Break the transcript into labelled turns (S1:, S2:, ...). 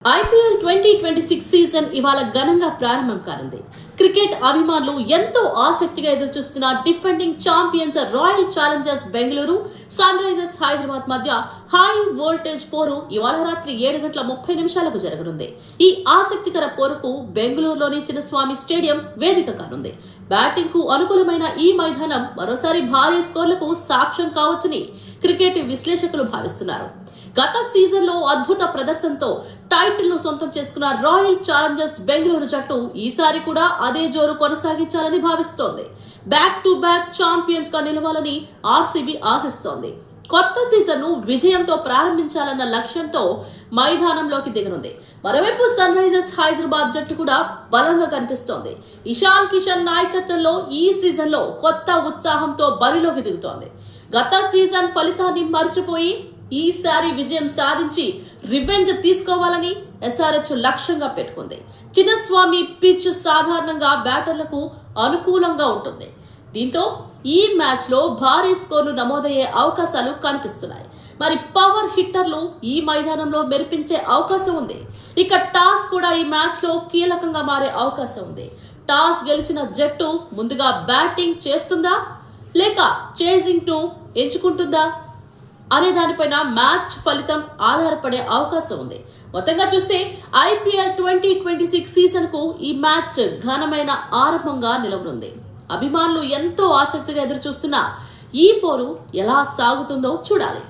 S1: IPL 2026 season ఇవాళ ఘనంగా ప్రారంభం కానుంది. క్రికెట్ అభిమానులు ఎంతో ఆసక్తిగా ఎదురుచూస్తున్న defending champions Royal Challengers Bengaluru, Sunrisers Hyderabad మధ్య హై వోల్టేజ్ పోరు ఇవాళ రాత్రి 7:30 జరగనుంది. ఈ ఆసక్తికర పోరుకు బెంగళూరులోని చిన్నస్వామి స్టేడియం వేదిక కానుంది. బ్యాటింగ్ కు అనుకూలమైన ఈ మైదానం మరోసారి భారీ స్కోర్లకు సాక్ష్యం కావచ్చని క్రికెట్ విశ్లేషకులు భావిస్తున్నారు. గత సీజన్ లో అద్భుత ప్రదర్శనతో టైటిల్ ను సొంతం చేసుకున్న రాయల్ ఛాలెంజర్స్ బెంగళూరు జట్టు ఈసారి కూడా అదే జోరు కొనసాగించాలని భావిస్తోంది. బ్యాక్ టు బ్యాక్ ఛాంపియన్స్ గా నిలవాలని ఆర్సీబీ ఆశిస్తోంది. కొత్త సీజన్ ను విజయంతో ప్రారంభించాలన్న లక్ష్యంతో మైదానంలోకి దిగనుంది. మరోవైపు సన్ రైజర్స్ హైదరాబాద్ జట్టు కూడా బలంగా కనిపిస్తోంది. ఇషాన్ కిషన్ నాయకత్వంలో ఈ సీజన్ లో కొత్త ఉత్సాహంతో బరిలోకి దిగుతోంది. గత సీజన్ ఫలితాన్ని మర్చిపోయి ఈసారి విజయం సాధించి రివెంజ్ తీసుకోవాలని ఎస్ఆర్హెచ్ లక్ష్యంగా పెట్టుకుంది. చిన్నస్వామి పిచ్ సాధారణంగా బ్యాటర్లకు అనుకూలంగా ఉంటుంది. దీంతో ఈ మ్యాచ్ లో భారీ స్కోర్లు నమోదయ్యే అవకాశాలు కనిపిస్తున్నాయి. మరి పవర్ హిట్టర్లు ఈ మైదానంలో మెరిపించే అవకాశం ఉంది. ఇక టాస్ కూడా ఈ మ్యాచ్ లో కీలకంగా మారే అవకాశం ఉంది. టాస్ గెలిచిన జట్టు ముందుగా బ్యాటింగ్ చేస్తుందా లేక చేజింగ్ ను ఎంచుకుంటుందా అనే దానిపైన మ్యాచ్ ఫలితం ఆధారపడే అవకాశం ఉంది. మొత్తంగా చూస్తే ఐపీఎల్ 2026 సీజన్ కు ఈ మ్యాచ్ ఘనమైన ఆరంభంగా నిలవనుంది. అభిమానులు ఎంతో ఆసక్తిగా ఎదురు చూస్తున్న ఈ పోరు ఎలా సాగుతుందో చూడాలి.